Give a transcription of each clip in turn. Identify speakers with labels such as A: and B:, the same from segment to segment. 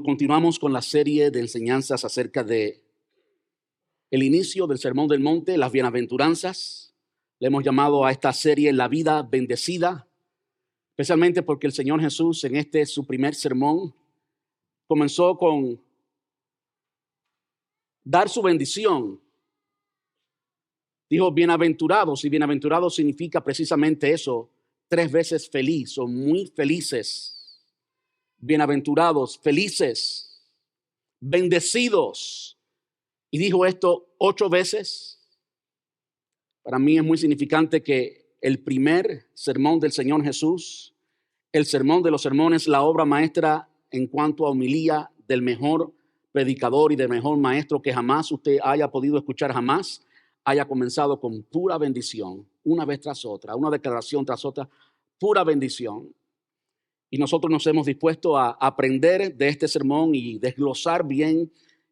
A: continuamos con la serie de enseñanzas acerca de el inicio del Sermón del Monte, las bienaventuranzas. Le hemos llamado a esta serie La vida bendecida, especialmente porque el Señor Jesús en su primer sermón comenzó con dar su bendición. Dijo bienaventurados, y bienaventurados significa precisamente eso, 3 veces feliz o muy felices. Bienaventurados, felices, bendecidos. Y dijo esto 8 veces. Para mí es muy significante que el primer sermón del Señor Jesús, el sermón de los sermones, la obra maestra en cuanto a homilía del mejor predicador y del mejor maestro que jamás usted haya podido escuchar, jamás haya comenzado con pura bendición, una vez tras otra, una declaración tras otra, pura bendición. Y nosotros nos hemos dispuesto a aprender de este sermón y desglosar bien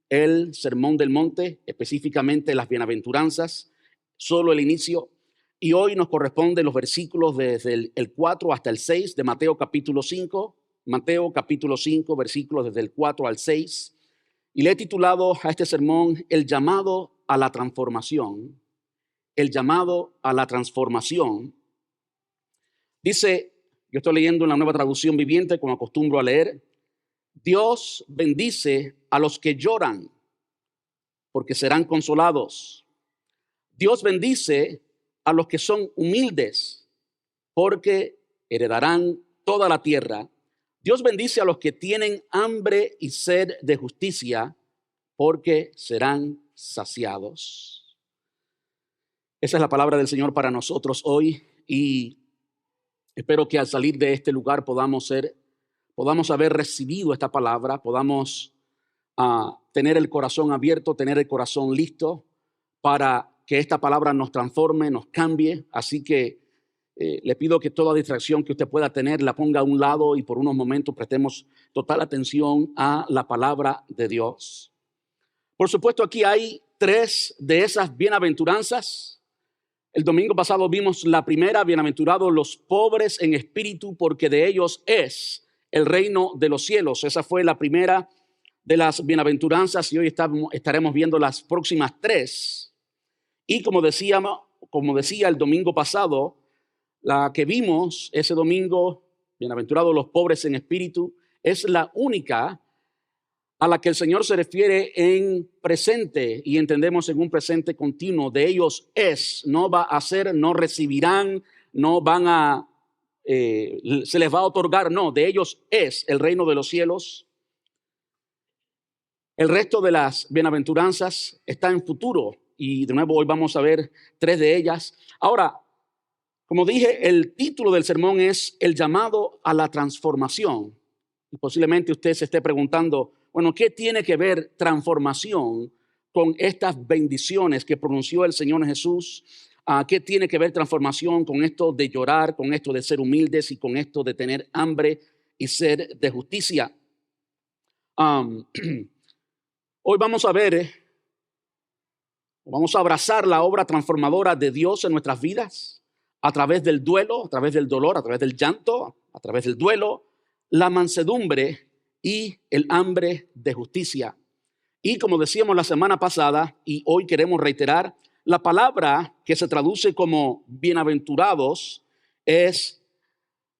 A: el Sermón del Monte, específicamente las bienaventuranzas, solo el inicio. Y hoy nos corresponden los versículos desde el 4 hasta el 6 de Mateo capítulo 5. Mateo capítulo 5, versículos desde el 4 al 6. Y le he titulado a este sermón El llamado a la transformación. El llamado a la transformación. Dice, yo estoy leyendo en la Nueva Traducción Viviente, como acostumbro a leer: Dios bendice a los que lloran, porque serán consolados. Dios bendice a los que son humildes, porque heredarán toda la tierra. Dios bendice a los que tienen hambre y sed de justicia, porque serán saciados. Esa es la palabra del Señor para nosotros hoy, y espero que al salir de este lugar podamos haber recibido esta palabra, podamos tener el corazón abierto, tener el corazón listo para que esta palabra nos transforme, nos cambie. Así que le pido que toda distracción que usted pueda tener la ponga a un lado y por unos momentos prestemos total atención a la palabra de Dios. Por supuesto, aquí hay 3 de esas bienaventuranzas. El domingo pasado vimos la primera: bienaventurados los pobres en espíritu, porque de ellos es el reino de los cielos. Esa fue la primera de las bienaventuranzas y hoy estaremos viendo las próximas 3. Y como decía el domingo pasado, la que vimos ese domingo, bienaventurados los pobres en espíritu, es la única a la que el Señor se refiere en presente, y entendemos en un presente continuo. De ellos es, no va a ser, no recibirán, no van a, se les va a otorgar, no, de ellos es el reino de los cielos. El resto de las bienaventuranzas está en futuro, y de nuevo hoy vamos a ver 3 de ellas. Ahora, como dije, el título del sermón es El llamado a la transformación. Y posiblemente usted se esté preguntando, bueno, ¿qué tiene que ver transformación con estas bendiciones que pronunció el Señor Jesús? ¿Qué tiene que ver transformación con esto de llorar, con esto de ser humildes y con esto de tener hambre y sed de justicia? Hoy vamos a ver, vamos a abrazar la obra transformadora de Dios en nuestras vidas a través del duelo, a través del dolor, a través del llanto, a través del duelo, la mansedumbre y el hambre de justicia. Y como decíamos la semana pasada, y hoy queremos reiterar, la palabra que se traduce como bienaventurados es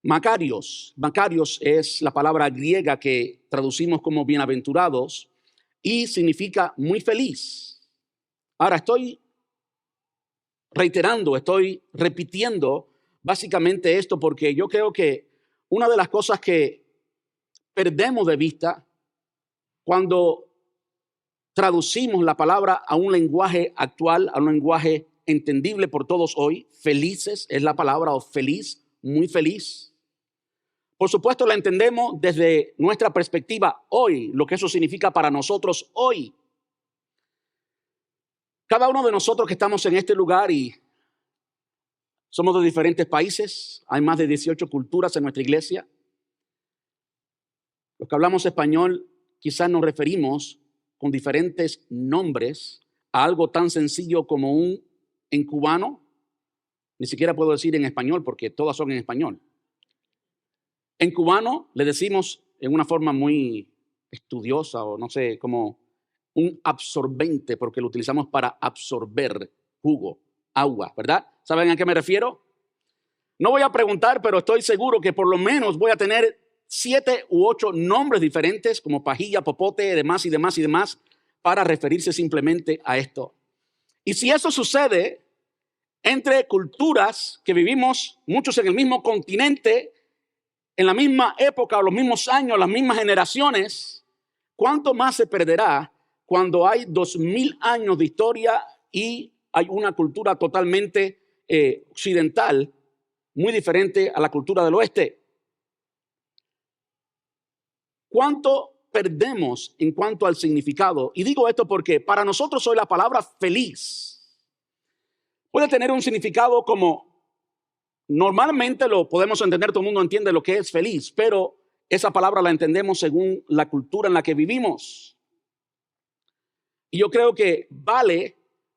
A: Makarios. Makarios es la palabra griega que traducimos como bienaventurados y significa muy feliz. Ahora estoy reiterando, estoy repitiendo básicamente esto porque yo creo que una de las cosas que perdemos de vista cuando traducimos la palabra a un lenguaje actual, a un lenguaje entendible por todos hoy, felices es la palabra, o feliz, muy feliz. Por supuesto la entendemos desde nuestra perspectiva hoy, lo que eso significa para nosotros hoy. Cada uno de nosotros que estamos en este lugar y somos de diferentes países, hay más de 18 culturas en nuestra iglesia. Los que hablamos español quizás nos referimos con diferentes nombres a algo tan sencillo como en cubano, ni siquiera puedo decir en español porque todas son en español. En cubano le decimos en una forma muy estudiosa o no sé, como un absorbente, porque lo utilizamos para absorber jugo, agua, ¿verdad? ¿Saben a qué me refiero? No voy a preguntar, pero estoy seguro que por lo menos voy a tener 7 u 8 nombres diferentes, como pajilla, popote, demás y demás y demás, para referirse simplemente a esto. Y si eso sucede entre culturas que vivimos muchos en el mismo continente, en la misma época, o los mismos años, las mismas generaciones, ¿cuánto más se perderá cuando hay 2000 años de historia y hay una cultura totalmente occidental, muy diferente a la cultura del oeste? ¿Cuánto perdemos en cuanto al significado? Y digo esto porque para nosotros hoy la palabra feliz puede tener un significado como normalmente lo podemos entender, todo el mundo entiende lo que es feliz, pero esa palabra la entendemos según la cultura en la que vivimos. Y yo creo que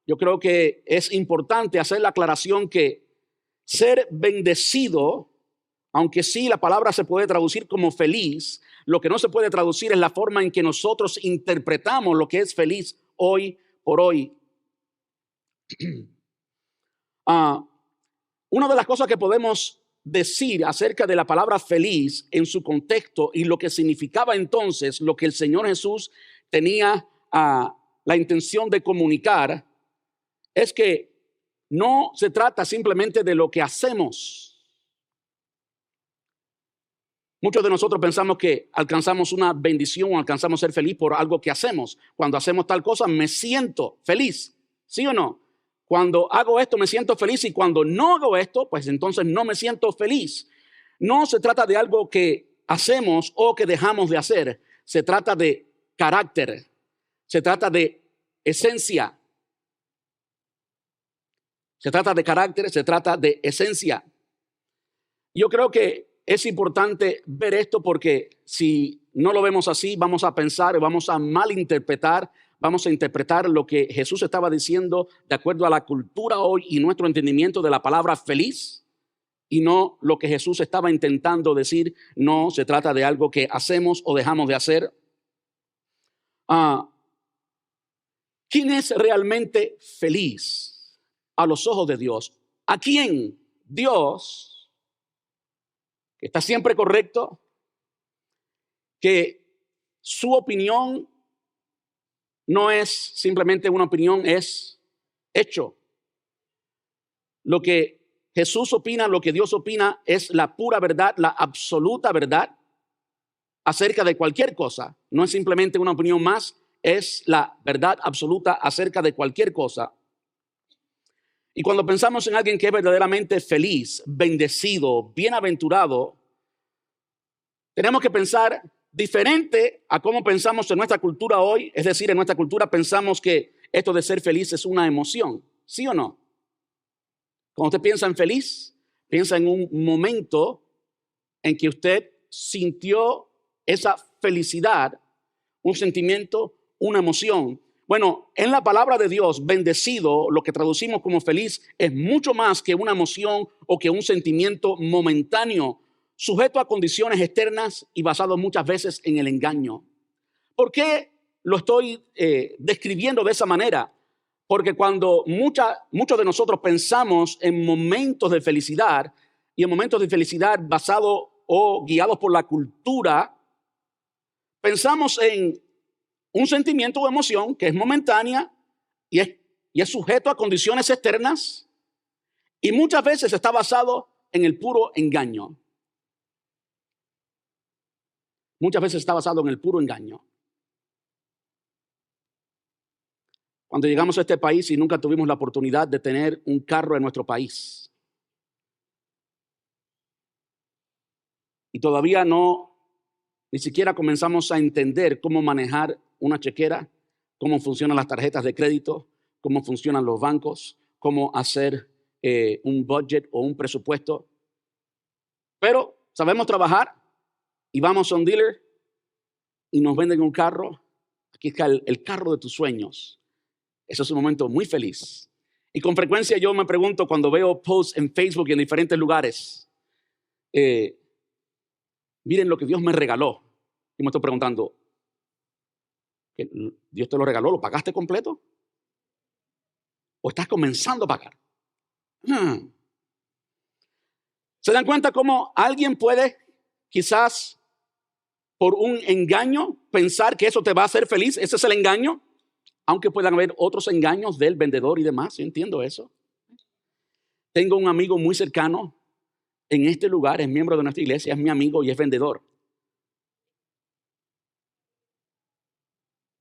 A: yo creo que es importante hacer la aclaración que ser bendecido, aunque sí la palabra se puede traducir como feliz, lo que no se puede traducir es la forma en que nosotros interpretamos lo que es feliz hoy por hoy. Una de las cosas que podemos decir acerca de la palabra feliz en su contexto y lo que significaba entonces, lo que el Señor Jesús tenía la intención de comunicar, es que no se trata simplemente de lo que hacemos. Muchos de nosotros pensamos que alcanzamos una bendición o alcanzamos ser feliz por algo que hacemos. Cuando hacemos tal cosa me siento feliz, ¿sí o no? Cuando hago esto me siento feliz y cuando no hago esto, pues entonces no me siento feliz. No se trata de algo que hacemos o que dejamos de hacer. Se trata de carácter. Se trata de esencia. Se trata de carácter, se trata de esencia. Yo creo que es importante ver esto porque si no lo vemos así, vamos a pensar, vamos a malinterpretar, vamos a interpretar lo que Jesús estaba diciendo de acuerdo a la cultura hoy y nuestro entendimiento de la palabra feliz y no lo que Jesús estaba intentando decir. No se trata de algo que hacemos o dejamos de hacer. ¿Quién es realmente feliz a los ojos de Dios? ¿A quién Dios, que está siempre correcto, que su opinión no es simplemente una opinión, es hecho? Lo que Jesús opina, lo que Dios opina es la pura verdad, la absoluta verdad acerca de cualquier cosa. No es simplemente una opinión más, es la verdad absoluta acerca de cualquier cosa. Y cuando pensamos en alguien que es verdaderamente feliz, bendecido, bienaventurado, tenemos que pensar diferente a cómo pensamos en nuestra cultura hoy. Es decir, en nuestra cultura pensamos que esto de ser feliz es una emoción, ¿sí o no? Cuando usted piensa en feliz, piensa en un momento en que usted sintió esa felicidad, un sentimiento, una emoción. Bueno, en la palabra de Dios, bendecido, lo que traducimos como feliz, es mucho más que una emoción o que un sentimiento momentáneo, sujeto a condiciones externas y basado muchas veces en el engaño. ¿Por qué lo estoy describiendo de esa manera? Porque cuando muchos de nosotros pensamos en momentos de felicidad y en momentos de felicidad basados o guiados por la cultura, pensamos en un sentimiento o emoción que es momentánea y es sujeto a condiciones externas y muchas veces está basado en el puro engaño. Muchas veces está basado en el puro engaño. Cuando llegamos a este país y nunca tuvimos la oportunidad de tener un carro en nuestro país. Y todavía ni siquiera comenzamos a entender cómo manejar una chequera, cómo funcionan las tarjetas de crédito, cómo funcionan los bancos, cómo hacer un budget o un presupuesto. Pero sabemos trabajar y vamos a un dealer y nos venden un carro. Aquí está el carro de tus sueños. Eso es un momento muy feliz. Y con frecuencia yo me pregunto cuando veo posts en Facebook y en diferentes lugares, miren lo que Dios me regaló. Y me estoy preguntando, que Dios te lo regaló, ¿lo pagaste completo? ¿O estás comenzando a pagar? ¿Se dan cuenta cómo alguien puede quizás por un engaño pensar que eso te va a hacer feliz? Ese es el engaño. Aunque puedan haber otros engaños del vendedor y demás. Yo entiendo eso. Tengo un amigo muy cercano en este lugar, es miembro de nuestra iglesia, es mi amigo y es vendedor.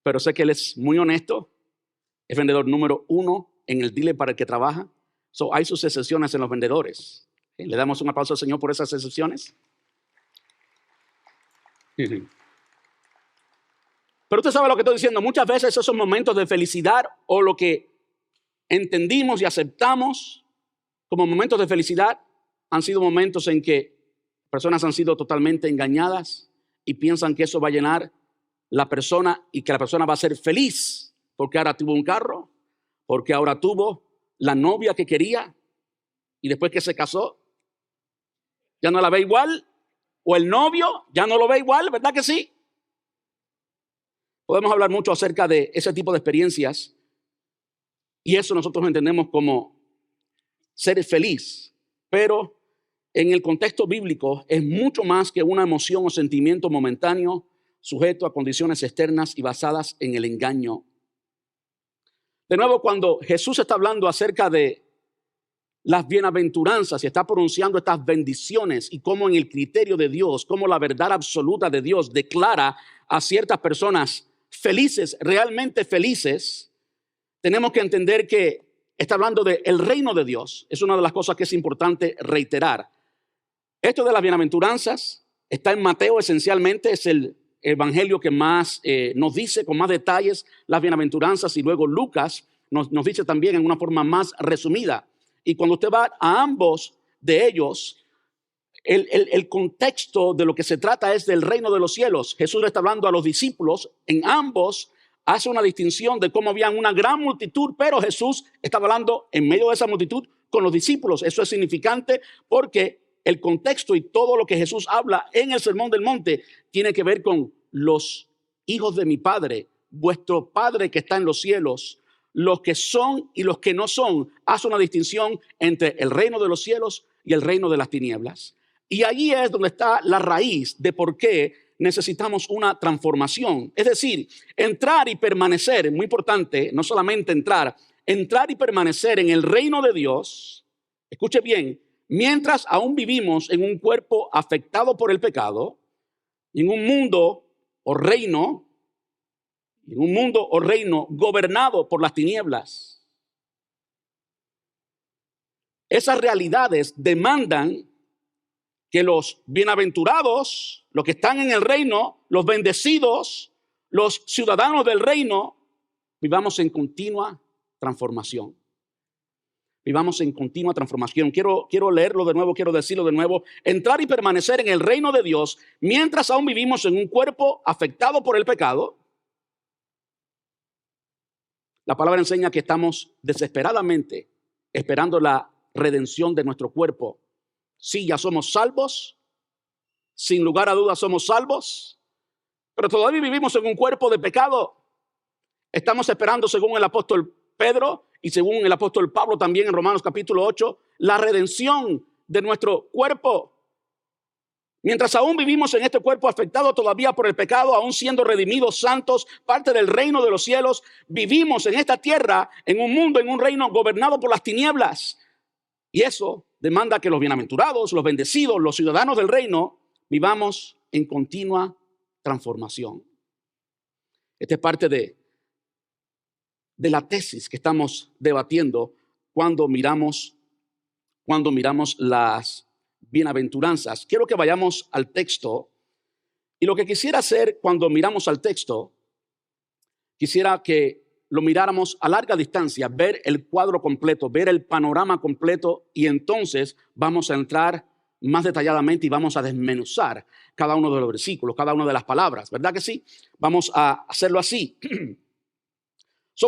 A: Pero sé que él es muy honesto, es vendedor número 1 en el dealer para el que trabaja. Hay sus excepciones en los vendedores. Le damos un aplauso al Señor por esas excepciones. Pero usted sabe lo que estoy diciendo. Muchas veces esos momentos de felicidad o lo que entendimos y aceptamos como momentos de felicidad han sido momentos en que personas han sido totalmente engañadas y piensan que eso va a llenar la persona y que la persona va a ser feliz porque ahora tuvo un carro, porque ahora tuvo la novia que quería y después que se casó ya no la ve igual, o el novio ya no lo ve igual, ¿verdad que sí? Podemos hablar mucho acerca de ese tipo de experiencias y eso nosotros entendemos como ser feliz, pero en el contexto bíblico es mucho más que una emoción o sentimiento momentáneo sujeto a condiciones externas y basadas en el engaño. De nuevo, cuando Jesús está hablando acerca de las bienaventuranzas y está pronunciando estas bendiciones y cómo en el criterio de Dios, cómo la verdad absoluta de Dios declara a ciertas personas felices, realmente felices, tenemos que entender que está hablando del reino de Dios. Es una de las cosas que es importante reiterar. Esto de las bienaventuranzas está en Mateo esencialmente, es el evangelio que más nos dice con más detalles las bienaventuranzas, y luego Lucas nos dice también en una forma más resumida. Y cuando usted va a ambos de ellos, el contexto de lo que se trata es del reino de los cielos. Jesús le está hablando a los discípulos. En ambos hace una distinción de cómo había una gran multitud, pero Jesús estaba hablando en medio de esa multitud con los discípulos. Eso es significante porque el contexto y todo lo que Jesús habla en el Sermón del Monte tiene que ver con los hijos de mi Padre, vuestro Padre que está en los cielos. Los que son y los que no son, hace una distinción entre el reino de los cielos y el reino de las tinieblas. Y allí es donde está la raíz de por qué necesitamos una transformación. Es decir, entrar y permanecer, muy importante, no solamente entrar y permanecer en el reino de Dios, escuche bien, mientras aún vivimos en un cuerpo afectado por el pecado, en un mundo o reino, gobernado por las tinieblas. Esas realidades demandan que los bienaventurados, los que están en el reino, los bendecidos, los ciudadanos del reino, vivamos en continua transformación. Vivamos en continua transformación. Quiero leerlo de nuevo, quiero decirlo de nuevo. Entrar y permanecer en el reino de Dios mientras aún vivimos en un cuerpo afectado por el pecado. La palabra enseña que estamos desesperadamente esperando la redención de nuestro cuerpo. Sí, ya somos salvos, sin lugar a dudas somos salvos, pero todavía vivimos en un cuerpo de pecado. Estamos esperando, según el apóstol Pedro y según el apóstol Pablo también en Romanos capítulo 8, la redención de nuestro cuerpo. Mientras aún vivimos en este cuerpo afectado todavía por el pecado, aún siendo redimidos, santos, parte del reino de los cielos, vivimos en esta tierra, en un mundo, en un reino gobernado por las tinieblas. Y eso demanda que los bienaventurados, los bendecidos, los ciudadanos del reino, vivamos en continua transformación. Esta es parte de la tesis que estamos debatiendo cuando miramos las bienaventuranzas. Quiero que vayamos al texto, y lo que quisiera hacer cuando miramos al texto, quisiera que lo miráramos a larga distancia, ver el cuadro completo, ver el panorama completo, y entonces vamos a entrar más detalladamente y vamos a desmenuzar cada uno de los versículos, cada una de las palabras, ¿verdad que sí? Vamos a hacerlo así.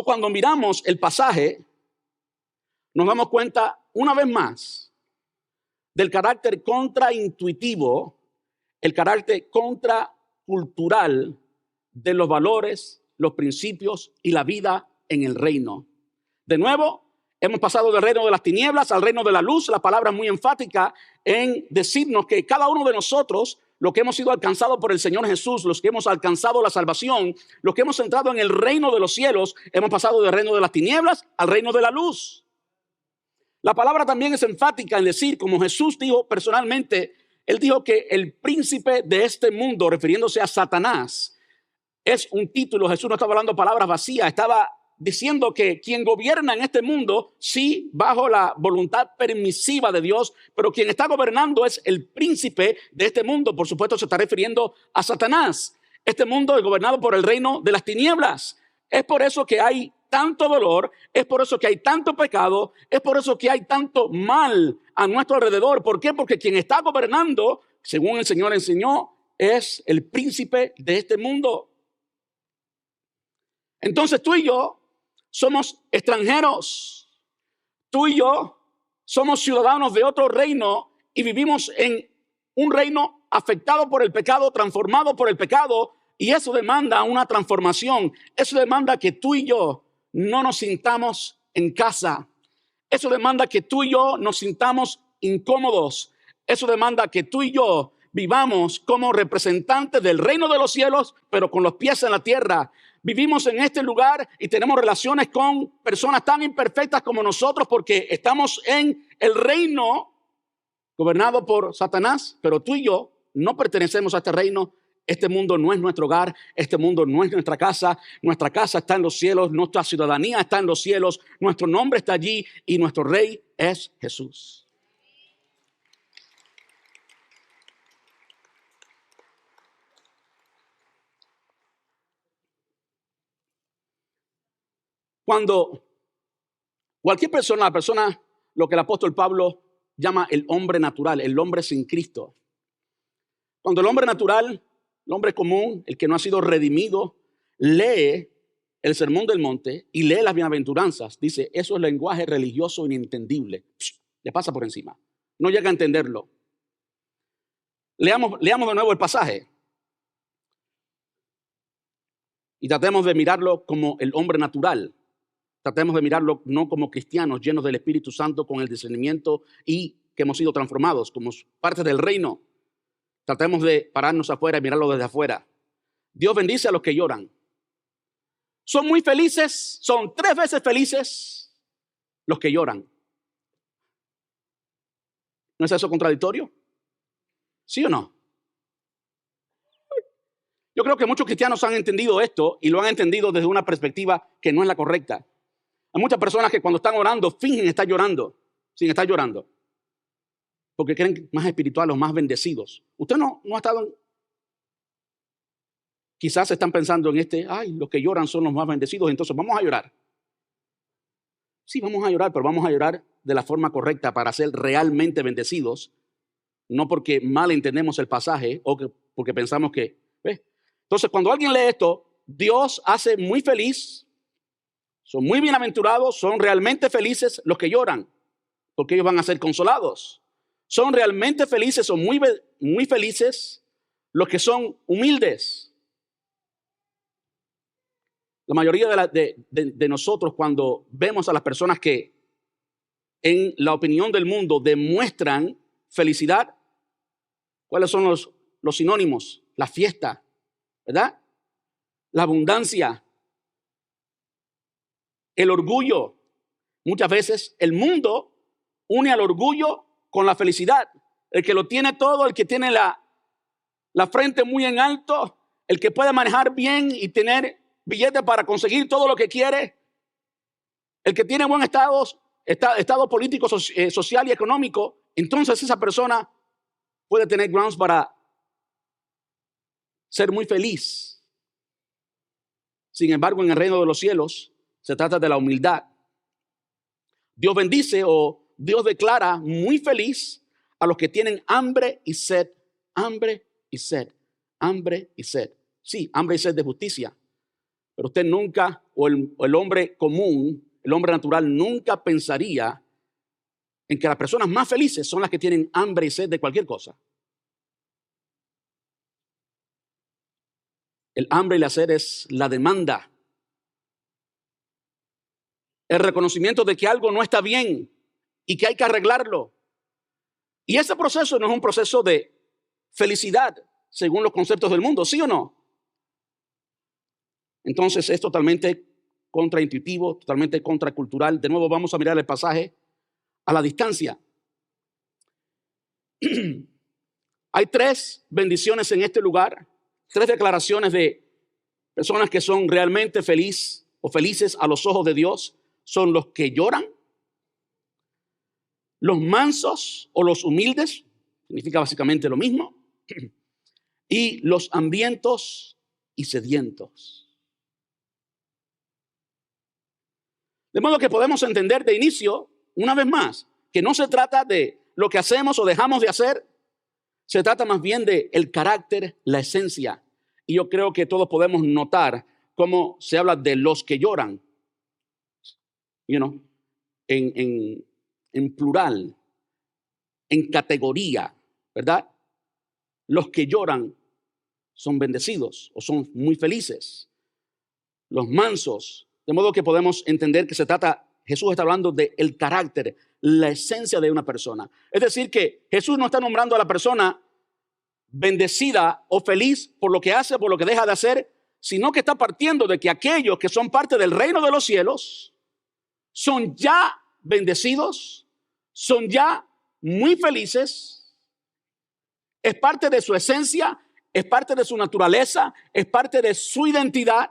A: Cuando miramos el pasaje, nos damos cuenta una vez más del carácter contraintuitivo, el carácter contracultural de los valores, los principios y la vida en el reino. De nuevo, hemos pasado del reino de las tinieblas al reino de la luz. La palabra es muy enfática en decirnos que cada uno de nosotros, los que hemos sido alcanzados por el Señor Jesús, los que hemos alcanzado la salvación, los que hemos entrado en el reino de los cielos, hemos pasado del reino de las tinieblas al reino de la luz. La palabra también es enfática en decir, como Jesús dijo personalmente, Él dijo que el príncipe de este mundo, refiriéndose a Satanás, es un título. Jesús no estaba hablando palabras vacías, estaba diciendo que quien gobierna en este mundo, sí, bajo la voluntad permisiva de Dios, pero quien está gobernando es el príncipe de este mundo. Por supuesto, se está refiriendo a Satanás. Este mundo es gobernado por el reino de las tinieblas. Es por eso que hay tanto dolor, es por eso que hay tanto pecado, es por eso que hay tanto mal a nuestro alrededor. ¿Por qué? Porque quien está gobernando, según el Señor enseñó, es el príncipe de este mundo. Entonces tú y yo somos extranjeros. Tú y yo somos ciudadanos de otro reino y vivimos en un reino afectado por el pecado, transformado por el pecado, y eso demanda una transformación. Eso demanda que tú y yo no nos sintamos en casa. Eso demanda que tú y yo nos sintamos incómodos. Eso demanda que tú y yo vivamos como representantes del reino de los cielos, pero con los pies en la tierra. Vivimos en este lugar y tenemos relaciones con personas tan imperfectas como nosotros porque estamos en el reino gobernado por Satanás, pero tú y yo no pertenecemos a este reino. Este mundo no es nuestro hogar, este mundo no es nuestra casa está en los cielos, nuestra ciudadanía está en los cielos, nuestro nombre está allí y nuestro rey es Jesús. Cuando cualquier persona, la persona, lo que el apóstol Pablo llama el hombre natural, el hombre sin Cristo. Cuando el hombre natural, el hombre común, el que no ha sido redimido, lee el Sermón del Monte y lee las bienaventuranzas, dice, eso es lenguaje religioso inentendible. Le pasa por encima. No llega a entenderlo. Leamos de nuevo el pasaje. Y tratemos de mirarlo como el hombre natural. Tratemos de mirarlo no como cristianos llenos del Espíritu Santo con el discernimiento y que hemos sido transformados como parte del reino. Tratemos de pararnos afuera y mirarlo desde afuera. Dios bendice a los que lloran. Son muy felices, son 3 veces felices los que lloran. ¿No es eso contradictorio? ¿Sí o no? Yo creo que muchos cristianos han entendido esto y lo han entendido desde una perspectiva que no es la correcta. Hay muchas personas que cuando están orando fingen estar llorando, sin estar llorando, porque creen más espirituales o más bendecidos. Usted no ha estado quizás están pensando en los que lloran son los más bendecidos, entonces vamos a llorar. Sí, vamos a llorar, pero vamos a llorar de la forma correcta para ser realmente bendecidos, no porque mal entendemos el pasaje o porque pensamos que... ¿ves? Entonces, cuando alguien lee esto, Dios hace muy feliz, son muy bienaventurados, son realmente felices los que lloran, porque ellos van a ser consolados. Son realmente felices, son muy felices los que son humildes. La mayoría de nosotros, cuando vemos a las personas que en la opinión del mundo demuestran felicidad, ¿cuáles son los sinónimos? La fiesta, ¿verdad? La abundancia, el orgullo. Muchas veces el mundo une al orgullo con la felicidad. El que lo tiene todo, el que tiene la frente muy en alto, el que puede manejar bien y tener billetes para conseguir todo lo que quiere, el que tiene buen estado político, social y económico, entonces esa persona puede tener grounds para ser muy feliz. Sin embargo, en el reino de los cielos se trata de la humildad. Dios bendice o Dios declara muy feliz a los que tienen hambre y sed, hambre y sed, hambre y sed. Sí, hambre y sed de justicia. Pero usted nunca, o el hombre común, el hombre natural, nunca pensaría en que las personas más felices son las que tienen hambre y sed de cualquier cosa. El hambre y la sed es la demanda. El reconocimiento de que algo no está bien y que hay que arreglarlo. Y ese proceso no es un proceso de felicidad según los conceptos del mundo, ¿sí o no? Entonces es totalmente contraintuitivo, totalmente contracultural. De nuevo vamos a mirar el pasaje a la distancia. Hay 3 bendiciones en este lugar, 3 declaraciones de personas que son realmente felices a los ojos de Dios. Son los que lloran, los mansos o los humildes, significa básicamente lo mismo, y los hambrientos y sedientos. De modo que podemos entender de inicio, una vez más, que no se trata de lo que hacemos o dejamos de hacer, se trata más bien de el carácter, la esencia. Y yo creo que todos podemos notar cómo se habla de los que lloran, en plural, en categoría, ¿verdad? Los que lloran son bendecidos o son muy felices. Los mansos, de modo que podemos entender que Jesús está hablando del carácter, la esencia de una persona. Es decir, que Jesús no está nombrando a la persona bendecida o feliz por lo que hace, por lo que deja de hacer, sino que está partiendo de que aquellos que son parte del reino de los cielos son ya bendecidos, son ya muy felices, es parte de su esencia, es parte de su naturaleza, es parte de su identidad.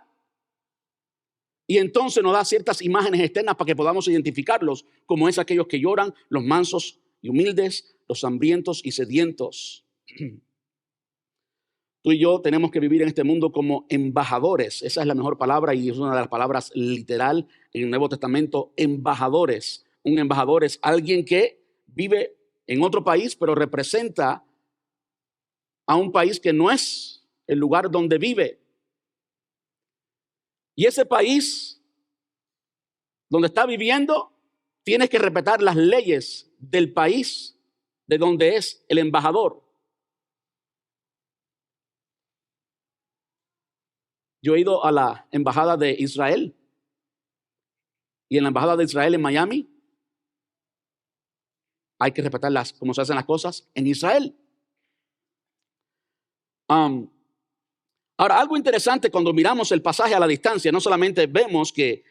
A: Y entonces nos da ciertas imágenes externas para que podamos identificarlos, como es aquellos que lloran, los mansos y humildes, los hambrientos y sedientos. Tú y yo tenemos que vivir en este mundo como embajadores. Esa es la mejor palabra y es una de las palabras literal en el Nuevo Testamento, embajadores. Un embajador es alguien que vive en otro país, pero representa a un país que no es el lugar donde vive. Y ese país donde está viviendo tiene que respetar las leyes del país de donde es el embajador. Yo he ido a la embajada de Israel y en la embajada de Israel en Miami hay que respetar cómo se hacen las cosas en Israel. Ahora, algo interesante cuando miramos el pasaje a la distancia, no solamente vemos que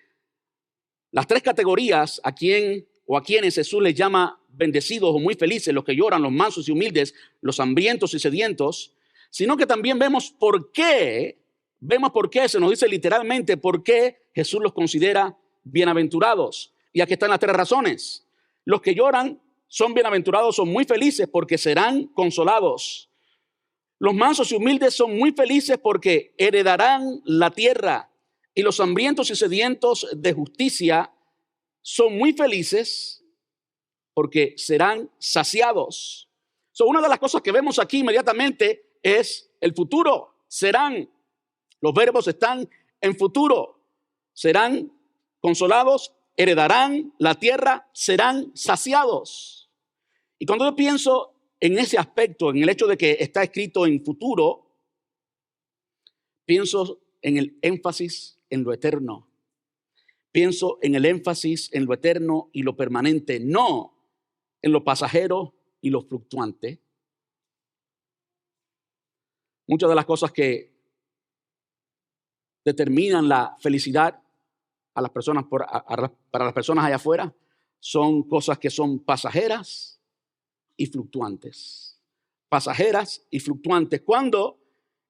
A: las 3 categorías a quienes Jesús les llama bendecidos o muy felices, los que lloran, los mansos y humildes, los hambrientos y sedientos, sino que también vemos por qué, se nos dice literalmente por qué Jesús los considera bienaventurados. Y aquí están las 3 razones. Los que lloran son bienaventurados, son muy felices porque serán consolados. Los mansos y humildes son muy felices porque heredarán la tierra. Y los hambrientos y sedientos de justicia son muy felices porque serán saciados. Una de las cosas que vemos aquí inmediatamente es el futuro. Serán. Los verbos están en futuro. Serán consolados, heredarán la tierra, serán saciados. Y cuando yo pienso en ese aspecto, en el hecho de que está escrito en futuro, pienso en el énfasis en lo eterno. Pienso en el énfasis en lo eterno y lo permanente, no en lo pasajero y lo fluctuante. Muchas de las cosas que determinan la felicidad a las personas para las personas allá afuera son cosas que son pasajeras y fluctuantes. Pasajeras y fluctuantes. Cuando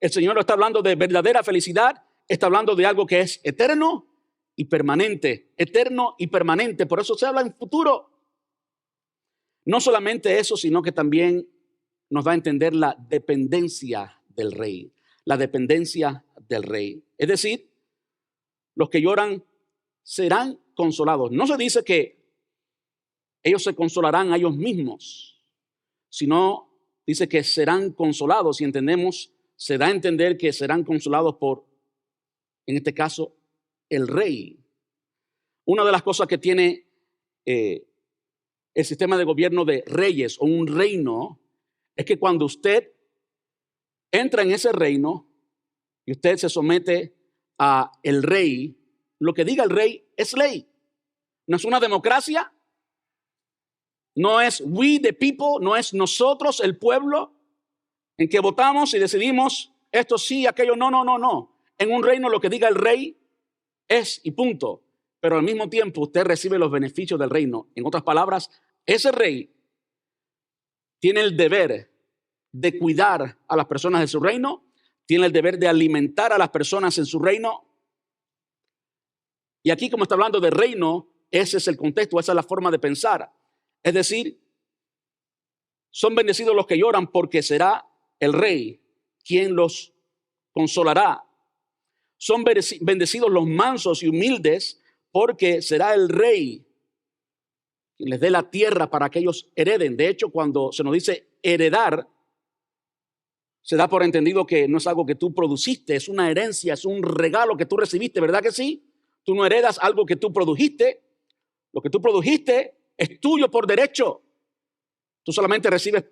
A: el Señor está hablando de verdadera felicidad, está hablando de algo que es eterno y permanente. Eterno y permanente. Por eso se habla en futuro. No solamente eso, sino que también nos da a entender la dependencia del Rey. La dependencia del Rey. Es decir, los que lloran serán consolados. No se dice que ellos se consolarán a ellos mismos, sino dice que serán consolados, y entendemos, se da a entender que serán consolados por, en este caso, el Rey. Una de las cosas que tiene el sistema de gobierno de reyes o un reino es que cuando usted entra en ese reino, y usted se somete a el rey, lo que diga el rey es ley. No es una democracia, no es we the people, no es nosotros el pueblo en que votamos y decidimos esto sí, aquello no. En un reino lo que diga el rey es y punto. Pero al mismo tiempo usted recibe los beneficios del reino. En otras palabras, ese rey tiene el deber de cuidar a las personas de su reino, tiene el deber de alimentar a las personas en su reino. Y aquí, como está hablando de reino, ese es el contexto, esa es la forma de pensar. Es decir, son bendecidos los que lloran porque será el rey quien los consolará. Son bendecidos los mansos y humildes porque será el rey quien les dé la tierra para que ellos hereden. De hecho, cuando se nos dice heredar, se da por entendido que no es algo que tú produciste, es una herencia, es un regalo que tú recibiste, ¿verdad que sí? Tú no heredas algo que tú produjiste. Lo que tú produjiste es tuyo por derecho. Tú solamente recibes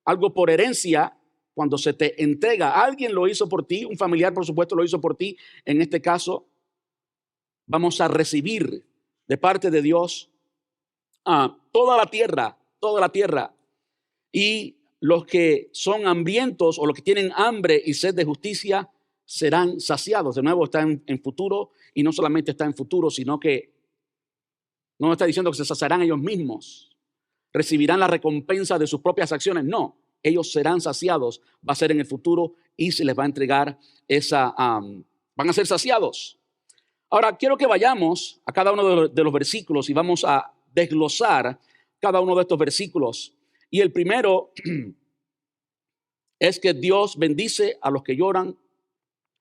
A: algo por herencia cuando se te entrega. Alguien lo hizo por ti, un familiar por supuesto lo hizo por ti. En este caso, vamos a recibir de parte de Dios toda la tierra. Y los que son hambrientos o los que tienen hambre y sed de justicia serán saciados. De nuevo está en futuro, y no solamente está en futuro, sino que no está diciendo que se saciarán ellos mismos, recibirán la recompensa de sus propias acciones. No, ellos serán saciados, va a ser en el futuro y se les va a entregar van a ser saciados. Ahora quiero que vayamos a cada uno de los versículos y vamos a desglosar cada uno de estos versículos. Y el primero es que Dios bendice a los que lloran.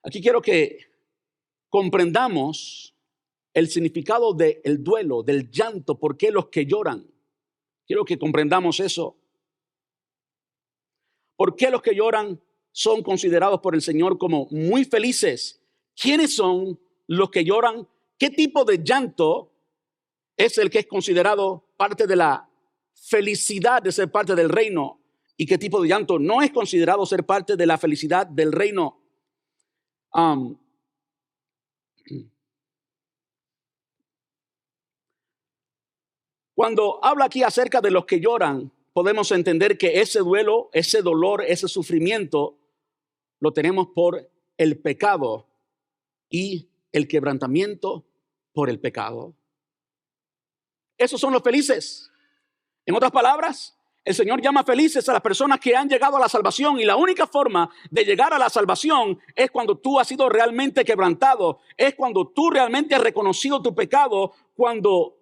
A: Aquí quiero que comprendamos el significado del duelo, del llanto, por qué los que lloran. Quiero que comprendamos eso. ¿Por qué los que lloran son considerados por el Señor como muy felices? ¿Quiénes son los que lloran? ¿Qué tipo de llanto es el que es considerado parte de la felicidad de ser parte del reino? ¿Y qué tipo de llanto no es considerado ser parte de la felicidad del reino? Cuando habla aquí acerca de los que lloran, podemos entender que ese duelo, ese dolor, ese sufrimiento, lo tenemos por el pecado y el quebrantamiento por el pecado. Esos son los felices. En otras palabras, el Señor llama felices a las personas que han llegado a la salvación, y la única forma de llegar a la salvación es cuando tú has sido realmente quebrantado, es cuando tú realmente has reconocido tu pecado, cuando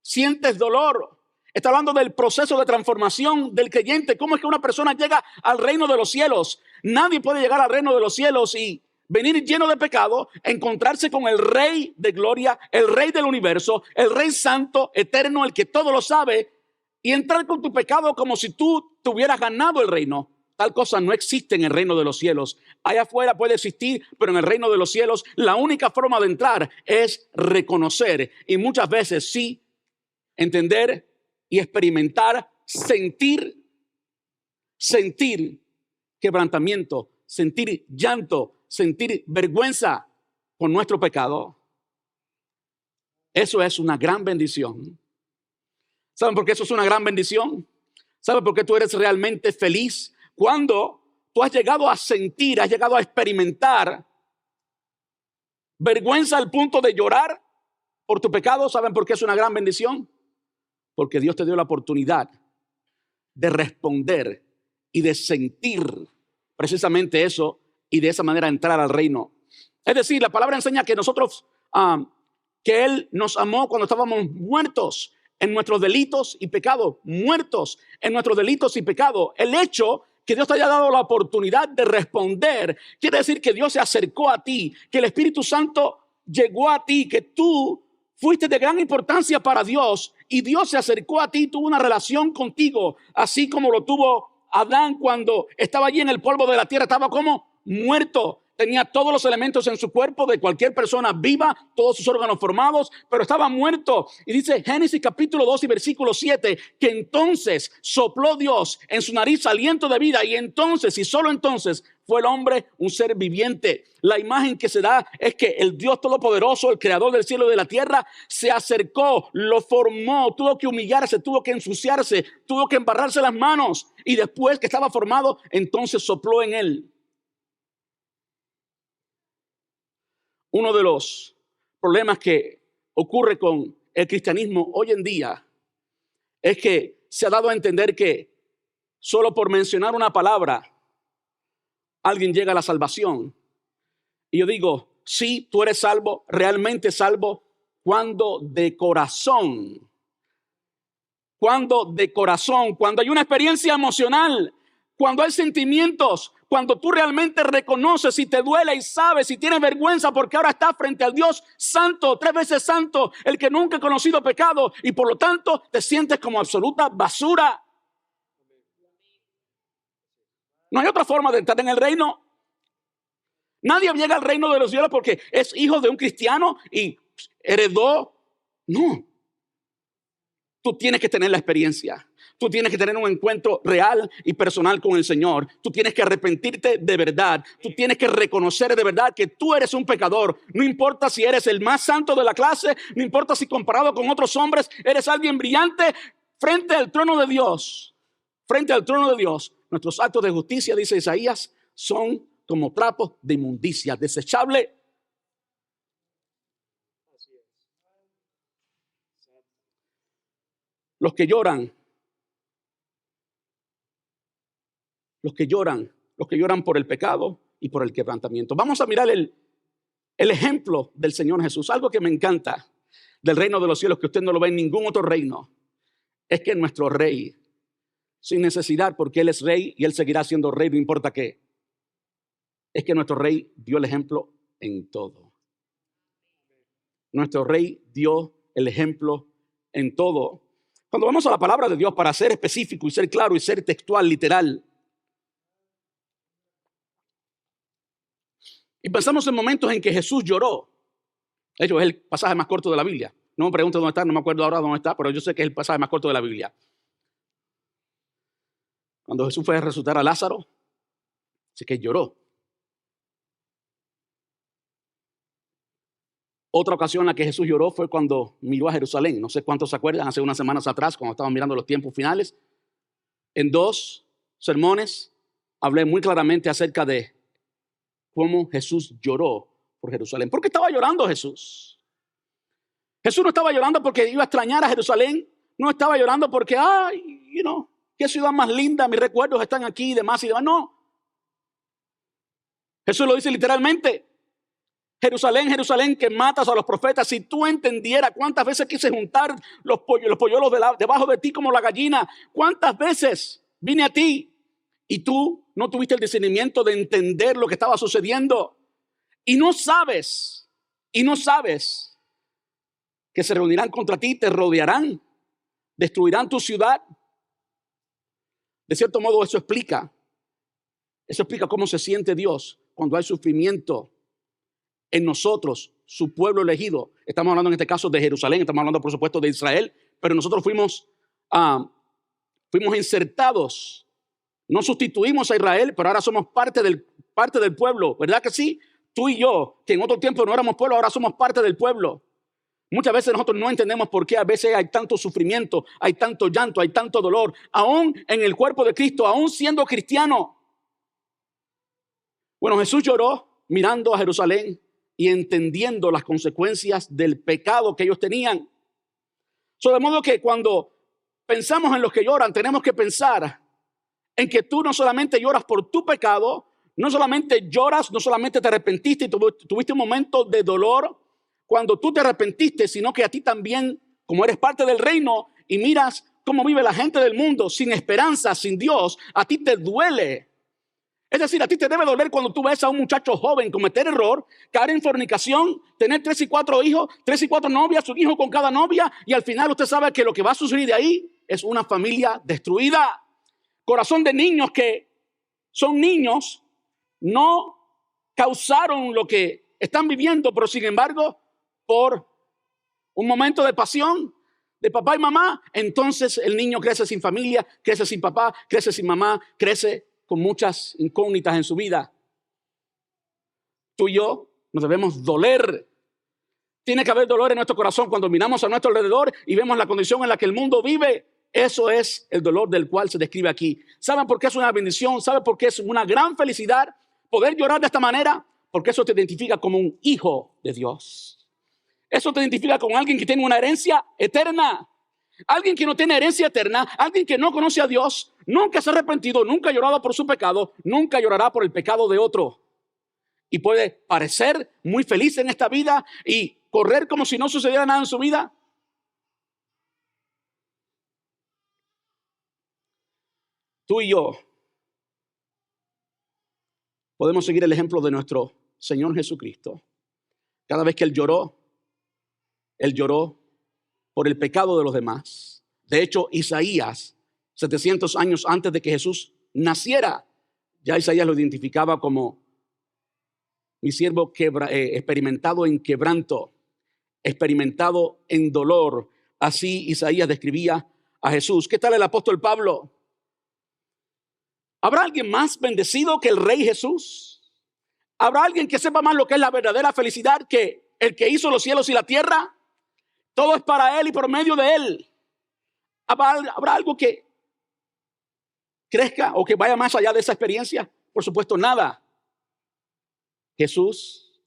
A: sientes dolor. Está hablando del proceso de transformación del creyente. ¿Cómo es que una persona llega al reino de los cielos? Nadie puede llegar al reino de los cielos y venir lleno de pecado, encontrarse con el Rey de gloria, el Rey del universo, el Rey santo, eterno, el que todo lo sabe, y entrar con tu pecado como si tú te hubieras ganado el reino. Tal cosa no existe en el reino de los cielos. Allá afuera puede existir, pero en el reino de los cielos la única forma de entrar es reconocer, y muchas veces sí, entender y experimentar, sentir quebrantamiento, sentir llanto, sentir vergüenza por nuestro pecado. Eso es una gran bendición. ¿Saben por qué eso es una gran bendición? ¿Saben por qué tú eres realmente feliz? Cuando tú has llegado a sentir, has llegado a experimentar vergüenza al punto de llorar por tu pecado. ¿Saben por qué es una gran bendición? Porque Dios te dio la oportunidad de responder y de sentir precisamente eso, y de esa manera entrar al reino. Es decir, la palabra enseña que nosotros, que Él nos amó cuando estábamos muertos en nuestros delitos y pecados, muertos en nuestros delitos y pecados. El hecho que Dios te haya dado la oportunidad de responder quiere decir que Dios se acercó a ti, que el Espíritu Santo llegó a ti, que tú fuiste de gran importancia para Dios, y Dios se acercó a ti, tuvo una relación contigo, así como lo tuvo Adán cuando estaba allí en el polvo de la tierra. Estaba como muerto, tenía todos los elementos en su cuerpo de cualquier persona viva, todos sus órganos formados, pero estaba muerto. Y dice Génesis capítulo 2 y versículo 7, que entonces sopló Dios en su nariz aliento de vida, y entonces, y solo entonces, fue el hombre un ser viviente. La imagen que se da es que el Dios Todopoderoso, el creador del cielo y de la tierra, se acercó, lo formó, tuvo que humillarse, tuvo que ensuciarse, tuvo que embarrarse las manos, y después que estaba formado, entonces sopló en él. Uno de los problemas que ocurre con el cristianismo hoy en día es que se ha dado a entender que solo por mencionar una palabra alguien llega a la salvación. Y yo digo, sí, tú eres salvo, realmente salvo, cuando de corazón, cuando hay una experiencia emocional, cuando hay sentimientos, cuando tú realmente reconoces y te duele y sabes y tienes vergüenza porque ahora estás frente al Dios santo, 3 veces santo, el que nunca ha conocido pecado, y por lo tanto te sientes como absoluta basura. No hay otra forma de entrar en el reino. Nadie llega al reino de los cielos porque es hijo de un cristiano y heredó. No. Tú tienes que tener la experiencia. Tú tienes que tener un encuentro real y personal con el Señor. Tú tienes que arrepentirte de verdad. Tú tienes que reconocer de verdad que tú eres un pecador. No importa si eres el más santo de la clase. No importa si comparado con otros hombres eres alguien brillante. Frente al trono de Dios. Frente al trono de Dios. Nuestros actos de justicia, dice Isaías, son como trapos de inmundicia, desechable. Los que lloran por el pecado y por el quebrantamiento. Vamos a mirar el ejemplo del Señor Jesús. Algo que me encanta del reino de los cielos, que usted no lo ve en ningún otro reino, es que nuestro rey, sin necesidad, porque Él es rey y Él seguirá siendo rey, no importa qué, es que nuestro rey dio el ejemplo en todo. Nuestro rey dio el ejemplo en todo. Cuando vamos a la palabra de Dios, para ser específico y ser claro y ser textual, literal, y pensamos en momentos en que Jesús lloró. De hecho, es el pasaje más corto de la Biblia. No me pregunte dónde está, no me acuerdo ahora dónde está, pero yo sé que es el pasaje más corto de la Biblia. Cuando Jesús fue a resucitar a Lázaro, así que lloró. Otra ocasión en la que Jesús lloró fue cuando miró a Jerusalén. No sé cuántos se acuerdan, hace unas semanas atrás, cuando estábamos mirando los tiempos finales. En 2 sermones hablé muy claramente acerca de cómo Jesús lloró por Jerusalén. ¿Por qué estaba llorando Jesús? Jesús no estaba llorando porque iba a extrañar a Jerusalén. No estaba llorando porque, qué ciudad más linda, mis recuerdos están aquí y demás y demás. No. Jesús lo dice literalmente. Jerusalén, Jerusalén, que matas a los profetas. Si tú entendieras cuántas veces quise juntar los polluelos debajo de ti como la gallina. Cuántas veces vine a ti y tú no tuviste el discernimiento de entender lo que estaba sucediendo. Y no sabes que se reunirán contra ti, te rodearán, destruirán tu ciudad. De cierto modo, eso explica cómo se siente Dios cuando hay sufrimiento en nosotros, su pueblo elegido. Estamos hablando en este caso de Jerusalén, estamos hablando por supuesto de Israel, pero nosotros fuimos insertados. No sustituimos a Israel, pero ahora somos parte del pueblo, ¿verdad que sí? Tú y yo, que en otro tiempo no éramos pueblo, ahora somos parte del pueblo. Muchas veces nosotros no entendemos por qué a veces hay tanto sufrimiento, hay tanto llanto, hay tanto dolor, aún en el cuerpo de Cristo, aún siendo cristiano. Bueno, Jesús lloró mirando a Jerusalén y entendiendo las consecuencias del pecado que ellos tenían. De modo que cuando pensamos en los que lloran, tenemos que pensar en que tú no solamente lloras por tu pecado, no solamente lloras, no solamente te arrepentiste y tuviste un momento de dolor cuando tú te arrepentiste, sino que a ti también, como eres parte del reino y miras cómo vive la gente del mundo sin esperanza, sin Dios, a ti te duele. Es decir, a ti te debe doler cuando tú ves a un muchacho joven cometer error, caer en fornicación, tener 3 y 4 hijos, 3 y 4 novias, un hijo con cada novia, y al final usted sabe que lo que va a suceder de ahí es una familia destruida. Corazón de niños que son niños, no causaron lo que están viviendo, pero sin embargo, por un momento de pasión de papá y mamá, entonces el niño crece sin familia, crece sin papá, crece sin mamá, crece con muchas incógnitas en su vida. Tú y yo nos debemos doler. Tiene que haber dolor en nuestro corazón cuando miramos a nuestro alrededor y vemos la condición en la que el mundo vive. Eso es el dolor del cual se describe aquí. ¿Saben por qué es una bendición? ¿Saben por qué es una gran felicidad poder llorar de esta manera? Porque eso te identifica como un hijo de Dios. Eso te identifica como alguien que tiene una herencia eterna. Alguien que no tiene herencia eterna, alguien que no conoce a Dios, nunca se ha arrepentido, nunca ha llorado por su pecado, nunca llorará por el pecado de otro. Y puede parecer muy feliz en esta vida y correr como si no sucediera nada en su vida. Tú y yo podemos seguir el ejemplo de nuestro Señor Jesucristo. Cada vez que Él lloró por el pecado de los demás. De hecho, Isaías, 700 años antes de que Jesús naciera, ya Isaías lo identificaba como mi siervo experimentado en quebranto, experimentado en dolor. Así Isaías describía a Jesús. ¿Qué tal el apóstol Pablo? ¿Habrá alguien más bendecido que el Rey Jesús? ¿Habrá alguien que sepa más lo que es la verdadera felicidad que el que hizo los cielos y la tierra? Todo es para Él y por medio de Él. ¿Habrá algo que crezca o que vaya más allá de esa experiencia? Por supuesto, nada. Jesús,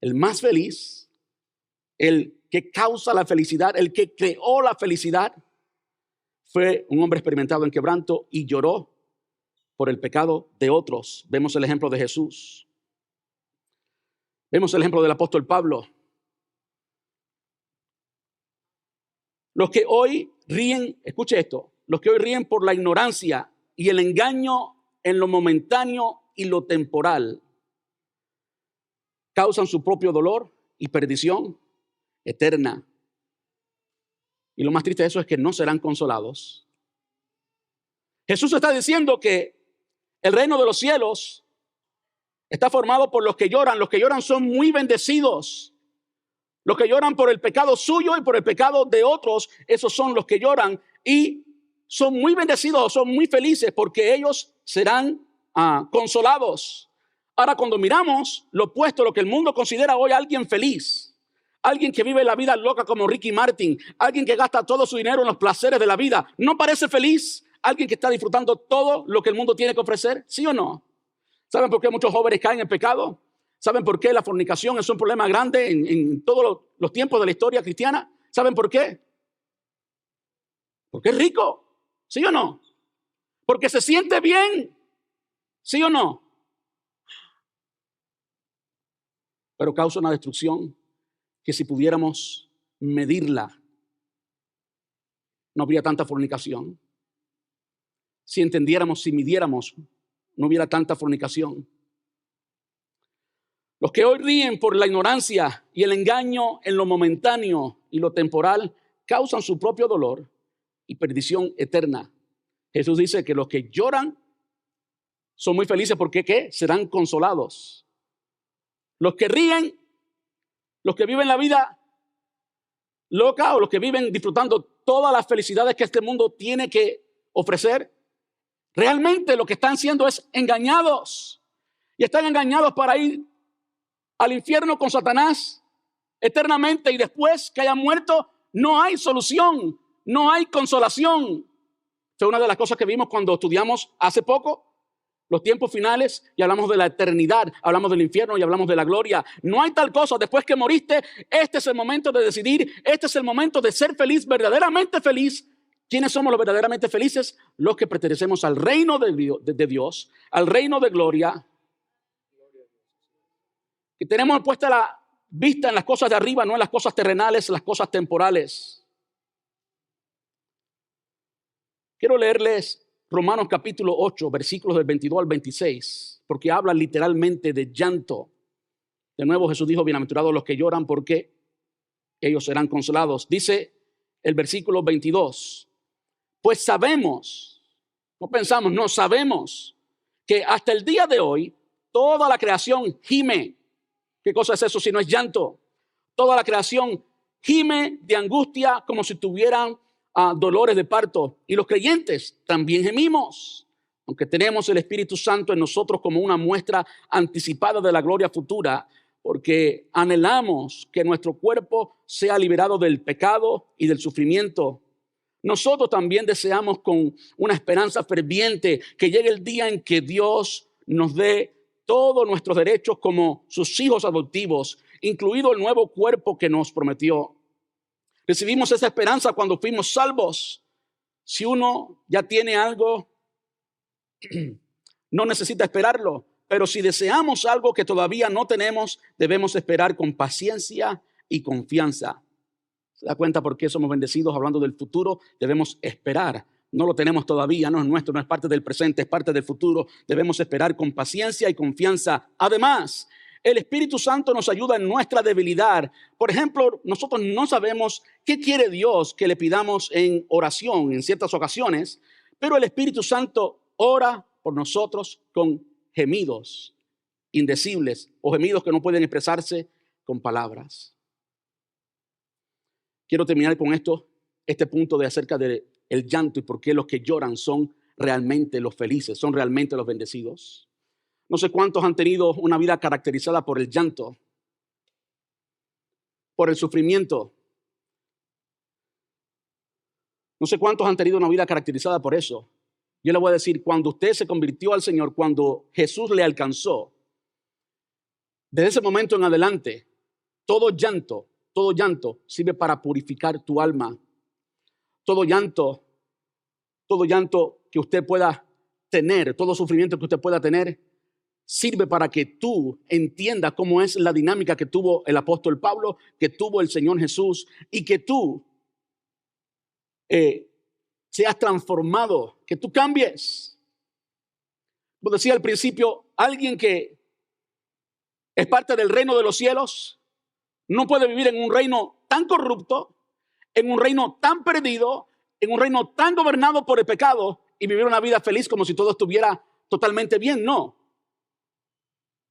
A: el más feliz, el que causa la felicidad, el que creó la felicidad, fue un hombre experimentado en quebranto y lloró por el pecado de otros. Vemos el ejemplo de Jesús. Vemos el ejemplo del apóstol Pablo. Los que hoy ríen, escuche esto, los que hoy ríen por la ignorancia y el engaño en lo momentáneo y lo temporal, causan su propio dolor y perdición eterna. Y lo más triste de eso es que no serán consolados. Jesús está diciendo que el reino de los cielos está formado por los que lloran. Los que lloran son muy bendecidos. Los que lloran por el pecado suyo y por el pecado de otros, esos son los que lloran y son muy bendecidos, son muy felices porque ellos serán consolados. Ahora, cuando miramos lo opuesto, lo que el mundo considera hoy alguien feliz, alguien que vive la vida loca como Ricky Martin, alguien que gasta todo su dinero en los placeres de la vida, ¿no parece feliz? Alguien que está disfrutando todo lo que el mundo tiene que ofrecer, ¿sí o no? ¿Saben por qué muchos jóvenes caen en pecado? ¿Saben por qué la fornicación es un problema grande en todos los tiempos de la historia cristiana? ¿Saben por qué? Porque es rico, ¿sí o no? Porque se siente bien, ¿sí o no? Pero causa una destrucción que si pudiéramos medirla, no habría tanta fornicación. Si entendiéramos, si midiéramos, no hubiera tanta fornicación. Los que hoy ríen por la ignorancia y el engaño en lo momentáneo y lo temporal causan su propio dolor y perdición eterna. Jesús dice que los que lloran son muy felices porque ¿qué? Serán consolados. Los que ríen, los que viven la vida loca o los que viven disfrutando todas las felicidades que este mundo tiene que ofrecer, realmente lo que están siendo es engañados. Y están engañados para ir al infierno con Satanás eternamente y después que hayan muerto no hay solución, no hay consolación. Fue una de las cosas que vimos cuando estudiamos hace poco los tiempos finales y hablamos de la eternidad, hablamos del infierno y hablamos de la gloria. No hay tal cosa. Después que moriste, este es el momento de decidir, este es el momento de ser feliz, verdaderamente feliz. ¿Quiénes somos los verdaderamente felices? Los que pertenecemos al reino de Dios, al reino de gloria. Y tenemos puesta la vista en las cosas de arriba, no en las cosas terrenales, las cosas temporales. Quiero leerles Romanos capítulo 8, versículos del 22 al 26, porque habla literalmente de llanto. De nuevo Jesús dijo, bienaventurados los que lloran porque ellos serán consolados. Dice el versículo 22, pues sabemos, no pensamos, no sabemos que hasta el día de hoy Toda la creación gime. ¿Qué cosa es eso si no es llanto? Toda la creación gime de angustia como si tuvieran dolores de parto. Y los creyentes también gemimos, aunque tenemos el Espíritu Santo en nosotros como una muestra anticipada de la gloria futura, porque anhelamos que nuestro cuerpo sea liberado del pecado y del sufrimiento. Nosotros también deseamos con una esperanza ferviente que llegue el día en que Dios nos dé todos nuestros derechos como sus hijos adoptivos, incluido el nuevo cuerpo que nos prometió. Recibimos esa esperanza cuando fuimos salvos. Si uno ya tiene algo, no necesita esperarlo. Pero si deseamos algo que todavía no tenemos, debemos esperar con paciencia y confianza. ¿Se da cuenta por qué somos bendecidos? Hablando del futuro, debemos esperar. No lo tenemos todavía, no es nuestro, no es parte del presente, es parte del futuro. Debemos esperar con paciencia y confianza. Además, el Espíritu Santo nos ayuda en nuestra debilidad. Por ejemplo, nosotros no sabemos qué quiere Dios que le pidamos en oración en ciertas ocasiones, pero el Espíritu Santo ora por nosotros con gemidos indecibles o gemidos que no pueden expresarse con palabras. Quiero terminar con este punto de acerca del llanto y por qué los que lloran son realmente los felices, son realmente los bendecidos. No sé cuántos han tenido una vida caracterizada por el llanto, por el sufrimiento. No sé cuántos han tenido una vida caracterizada por eso. Yo le voy a decir, cuando usted se convirtió al Señor, cuando Jesús le alcanzó, desde ese momento en adelante, todo llanto sirve para purificar tu alma. Todo llanto que usted pueda tener, todo sufrimiento que usted pueda tener, sirve para que tú entiendas cómo es la dinámica que tuvo el apóstol Pablo, que tuvo el Señor Jesús, y que tú seas transformado, que tú cambies. Como decía al principio, alguien que es parte del reino de los cielos no puede vivir en un reino tan corrupto, en un reino tan perdido, en un reino tan gobernado por el pecado y vivir una vida feliz como si todo estuviera totalmente bien. No.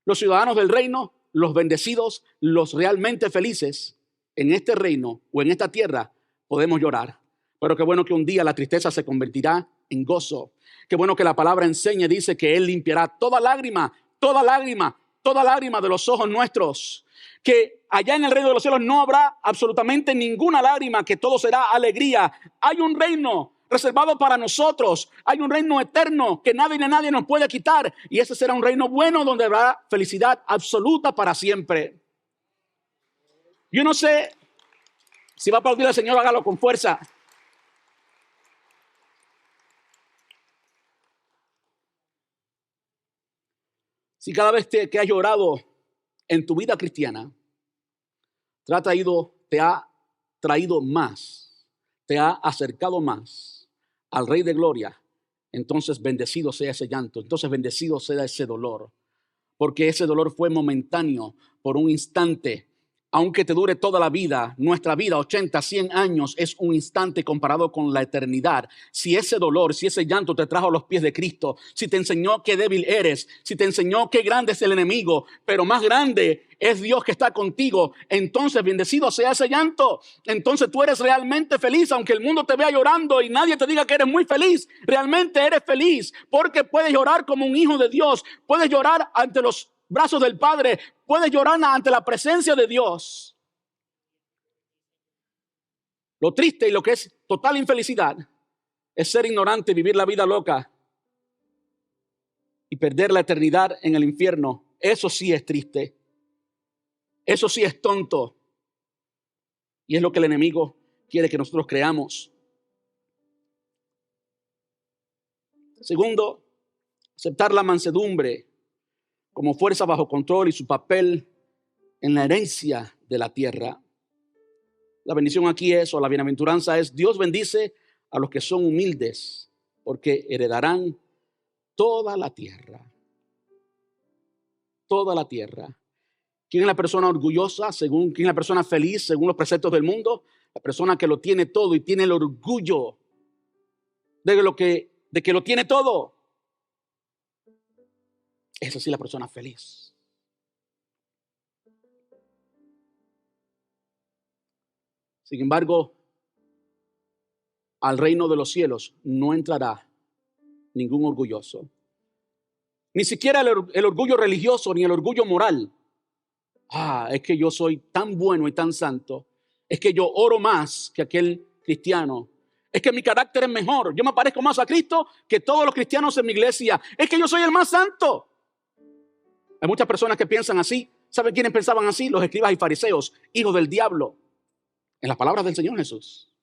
A: Los ciudadanos del reino, los bendecidos, los realmente felices en este reino o en esta tierra, podemos llorar. Pero qué bueno que un día la tristeza se convertirá en gozo. Qué bueno que la palabra enseña, dice que Él limpiará toda lágrima de los ojos nuestros. Que allá en el reino de los cielos no habrá absolutamente ninguna lágrima, que todo será alegría. Hay un reino reservado para nosotros. Hay un reino eterno que nadie ni nadie nos puede quitar. Y ese será un reino bueno donde habrá felicidad absoluta para siempre. Yo no sé si va a aplaudir al Señor, hágalo con fuerza. Si cada vez que has llorado en tu vida cristiana, te ha traído más, te ha acercado más al Rey de Gloria, entonces bendecido sea ese llanto, entonces bendecido sea ese dolor, porque ese dolor fue momentáneo, por un instante. Aunque te dure toda la vida, nuestra vida, 80, 100 años, es un instante comparado con la eternidad. Si ese dolor, si ese llanto te trajo a los pies de Cristo, si te enseñó qué débil eres, si te enseñó qué grande es el enemigo, pero más grande es Dios que está contigo, entonces bendecido sea ese llanto. Entonces tú eres realmente feliz, aunque el mundo te vea llorando y nadie te diga que eres muy feliz. Realmente eres feliz porque puedes llorar como un hijo de Dios, puedes llorar ante los brazos del Padre, puedes llorar ante la presencia de Dios. Lo triste y lo que es total infelicidad es ser ignorante, vivir la vida loca y perder la eternidad en el infierno. Eso sí es triste. Eso sí es tonto. Y es lo que el enemigo quiere que nosotros creamos. Segundo, aceptar la mansedumbre como fuerza bajo control y su papel en la herencia de la tierra. La bendición aquí es, o la bienaventuranza es, Dios bendice a los que son humildes, porque heredarán toda la tierra. Toda la tierra. ¿Quién es la persona orgullosa? ¿Quién es la persona feliz según los preceptos del mundo? La persona que lo tiene todo y tiene el orgullo de que lo tiene todo. Esa sí es la persona feliz. Sin embargo, al reino de los cielos no entrará ningún orgulloso. Ni siquiera el orgullo religioso ni el orgullo moral. Es que yo soy tan bueno y tan santo. Es que yo oro más que aquel cristiano. Es que mi carácter es mejor. Yo me parezco más a Cristo que todos los cristianos en mi iglesia. Es que yo soy el más santo. Hay muchas personas que piensan así. ¿Saben quiénes pensaban así? Los escribas y fariseos, hijos del diablo. En las palabras del Señor Jesús.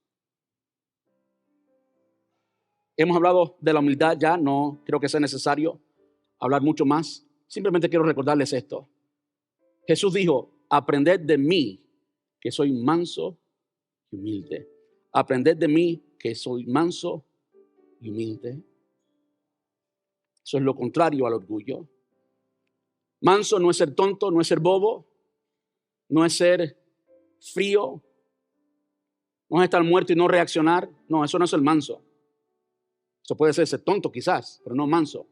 A: Hemos hablado de la humildad ya. No creo que sea necesario hablar mucho más. Simplemente quiero recordarles esto. Jesús dijo, aprended de mí, que soy manso y humilde. Aprended de mí, que soy manso y humilde. Eso es lo contrario al orgullo. Manso no es ser tonto, no es ser bobo, no es ser frío, no es estar muerto y no reaccionar. No, eso no es el manso. Eso puede ser tonto quizás, pero no manso.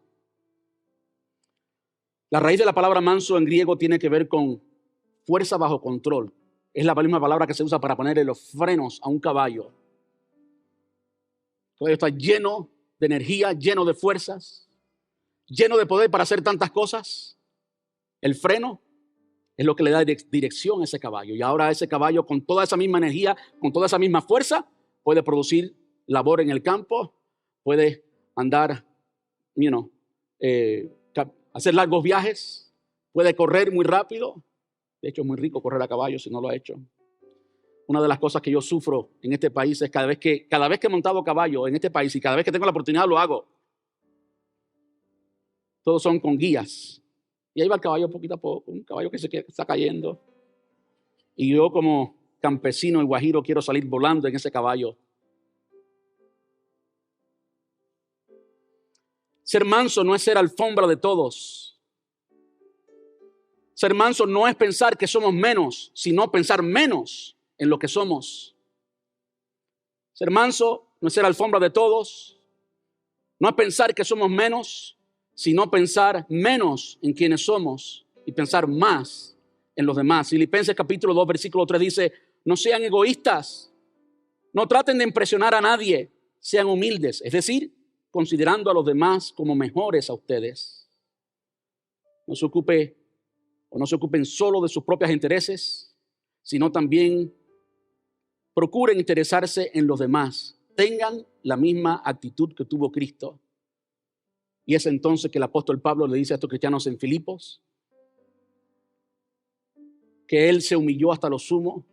A: La raíz de la palabra manso en griego tiene que ver con fuerza bajo control. Es la misma palabra que se usa para ponerle los frenos a un caballo. El caballo está lleno de energía, lleno de fuerzas, lleno de poder para hacer tantas cosas. El freno es lo que le da dirección a ese caballo. Y ahora ese caballo, con toda esa misma energía, con toda esa misma fuerza, puede producir labor en el campo, puede andar, hacer largos viajes, puede correr muy rápido. De hecho, es muy rico correr a caballo si no lo ha hecho. Una de las cosas que yo sufro en este país es cada vez que he montado caballo en este país y cada vez que tengo la oportunidad lo hago. Todos son con guías. Y ahí va el caballo poquito a poco, un caballo que está cayendo. Y yo como campesino y guajiro quiero salir volando en ese caballo. Ser manso no es ser alfombra de todos. Ser manso no es pensar que somos menos, sino pensar menos en lo que somos. Ser manso no es ser alfombra de todos. No es pensar que somos menos, sino pensar menos en quienes somos y pensar más en los demás. Filipenses capítulo 2, versículo 3 dice, no sean egoístas, no traten de impresionar a nadie, sean humildes. Es decir, considerando a los demás como mejores a ustedes. No se ocupen solo de sus propios intereses, sino también procuren interesarse en los demás. Tengan la misma actitud que tuvo Cristo. Y es entonces que el apóstol Pablo le dice a estos cristianos en Filipos que él se humilló hasta lo sumo,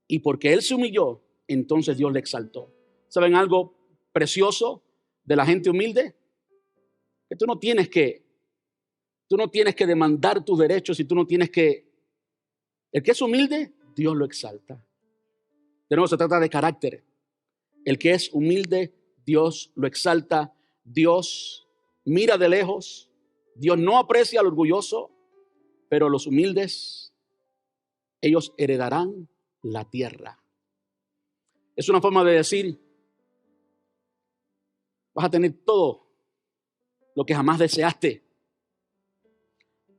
A: y porque él se humilló, entonces Dios le exaltó. ¿Saben algo precioso de la gente humilde? Que tú no tienes que demandar tus derechos y el que es humilde, Dios lo exalta. De nuevo se trata de carácter. El que es humilde, Dios lo exalta. Dios mira de lejos. Dios no aprecia al orgulloso, pero los humildes, ellos heredarán la tierra. Es una forma de decir, vas a tener todo lo que jamás deseaste.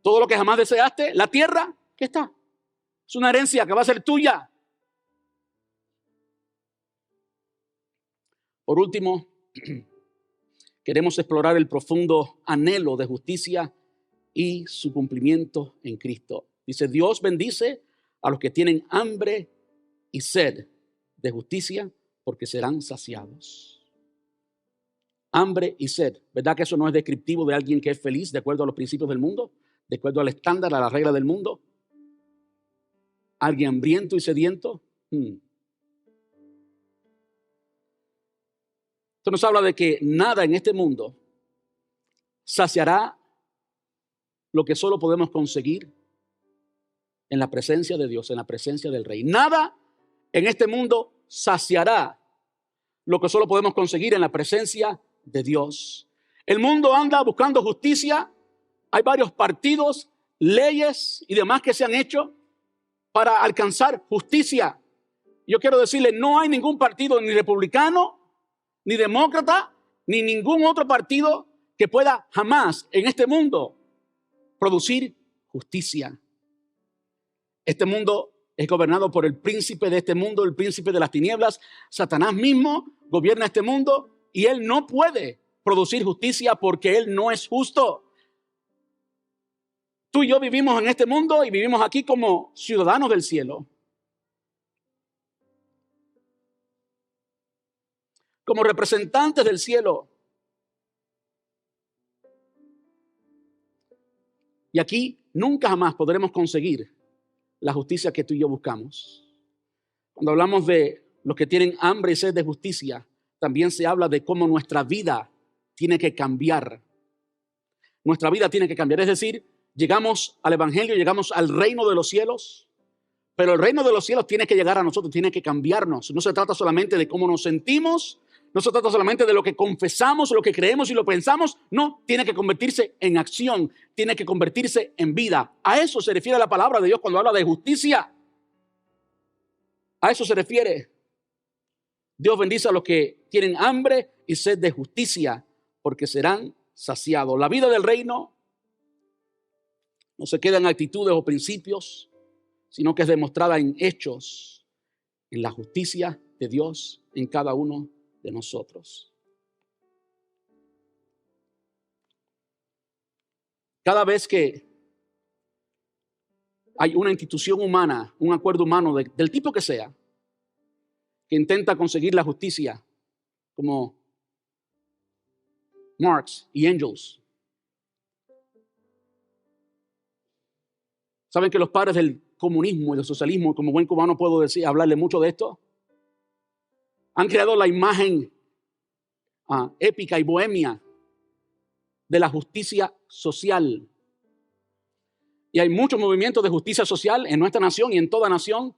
A: Todo lo que jamás deseaste, la tierra, ¿qué está? Es una herencia que va a ser tuya. Por último, queremos explorar el profundo anhelo de justicia y su cumplimiento en Cristo. Dice, Dios bendice a los que tienen hambre y sed de justicia, porque serán saciados. Hambre y sed. ¿Verdad que eso no es descriptivo de alguien que es feliz de acuerdo a los principios del mundo? De acuerdo al estándar, a la regla del mundo. ¿Alguien hambriento y sediento? Esto nos habla de que nada en este mundo saciará lo que solo podemos conseguir en la presencia de Dios, en la presencia del Rey. Nada en este mundo saciará lo que solo podemos conseguir en la presencia de Dios. El mundo anda buscando justicia. Hay varios partidos, leyes y demás que se han hecho para alcanzar justicia. Yo quiero decirle, no hay ningún partido ni republicano, ni demócrata, ni ningún otro partido que pueda jamás en este mundo producir justicia. Este mundo es gobernado por el príncipe de este mundo, el príncipe de las tinieblas. Satanás mismo gobierna este mundo y él no puede producir justicia porque él no es justo. Tú y yo vivimos en este mundo y vivimos aquí como ciudadanos del cielo. Como representantes del cielo. Y aquí nunca jamás podremos conseguir la justicia que tú y yo buscamos. Cuando hablamos de los que tienen hambre y sed de justicia, también se habla de cómo nuestra vida tiene que cambiar. Nuestra vida tiene que cambiar. Es decir, llegamos al evangelio, llegamos al reino de los cielos, pero el reino de los cielos tiene que llegar a nosotros, tiene que cambiarnos. No se trata solamente de cómo nos sentimos, no se trata solamente de lo que confesamos, lo que creemos y lo pensamos. No, tiene que convertirse en acción, tiene que convertirse en vida. A eso se refiere la palabra de Dios cuando habla de justicia. A eso se refiere. Dios bendice a los que tienen hambre y sed de justicia, porque serán saciados. La vida del reino no se queda en actitudes o principios, sino que es demostrada en hechos, en la justicia de Dios en cada uno de nosotros. Cada vez que hay una institución humana, un acuerdo humano del tipo que sea, que intenta conseguir la justicia, como Marx y Engels, ¿saben que los padres del comunismo y del socialismo, como buen cubano puedo decir, hablarle mucho de esto? Han creado la imagen épica y bohemia de la justicia social. Y hay muchos movimientos de justicia social en nuestra nación y en toda nación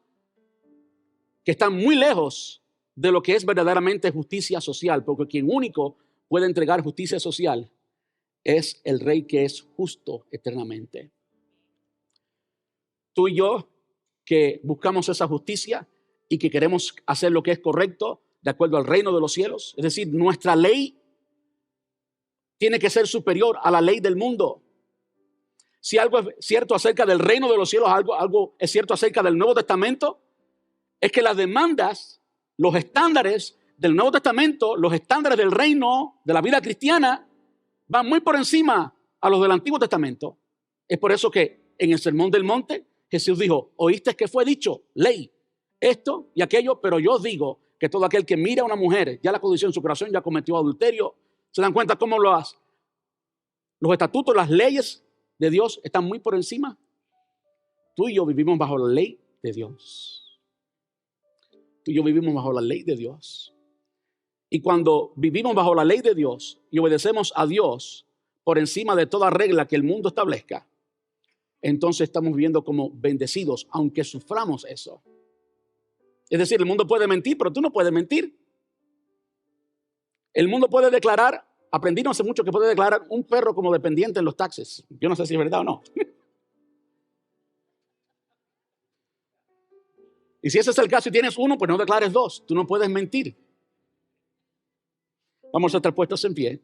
A: que están muy lejos de lo que es verdaderamente justicia social, porque quien único puede entregar justicia social es el Rey que es justo eternamente. Tú y yo que buscamos esa justicia y que queremos hacer lo que es correcto de acuerdo al reino de los cielos, es decir, nuestra ley tiene que ser superior a la ley del mundo. Si algo es cierto acerca del reino de los cielos, algo es cierto acerca del Nuevo Testamento, es que las demandas, los estándares del Nuevo Testamento, los estándares del reino, de la vida cristiana, van muy por encima a los del Antiguo Testamento. Es por eso que en el Sermón del Monte Jesús dijo: oíste que fue dicho, ley, esto y aquello, pero yo os digo que todo aquel que mira a una mujer, ya la codició en su corazón, ya cometió adulterio. ¿Se dan cuenta cómo los estatutos, las leyes de Dios están muy por encima? Tú y yo vivimos bajo la ley de Dios. Tú y yo vivimos bajo la ley de Dios. Y cuando vivimos bajo la ley de Dios y obedecemos a Dios por encima de toda regla que el mundo establezca, entonces estamos viviendo como bendecidos, aunque suframos eso. Es decir, el mundo puede mentir, pero tú no puedes mentir. El mundo puede declarar, aprendí no hace mucho que puede declarar un perro como dependiente en los taxes. Yo no sé si es verdad o no. Y si ese es el caso y tienes uno, pues no declares dos. Tú no puedes mentir. Vamos a estar puestos en pie.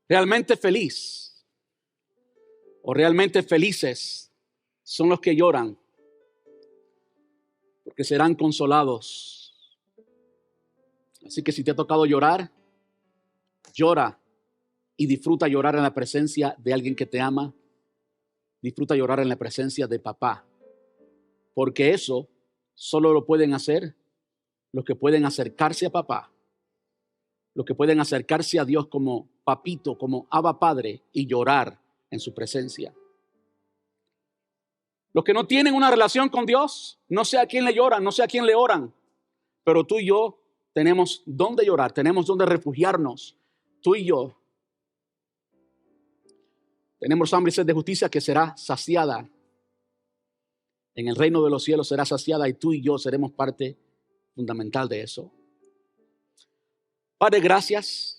A: Realmente feliz o realmente felices son los que lloran, porque serán consolados. Así que si te ha tocado llorar, llora y disfruta llorar en la presencia de alguien que te ama. Disfruta llorar en la presencia de papá, porque eso solo lo pueden hacer los que pueden acercarse a papá, los que pueden acercarse a Dios como papito, como Abba Padre, y llorar en su presencia. Los que no tienen una relación con Dios, no sé a quién le lloran, no sé a quién le oran, pero tú y yo tenemos dónde llorar, tenemos dónde refugiarnos. Tú y yo tenemos hambre y sed de justicia que será saciada. En el reino de los cielos será saciada y tú y yo seremos parte fundamental de eso. Padre, gracias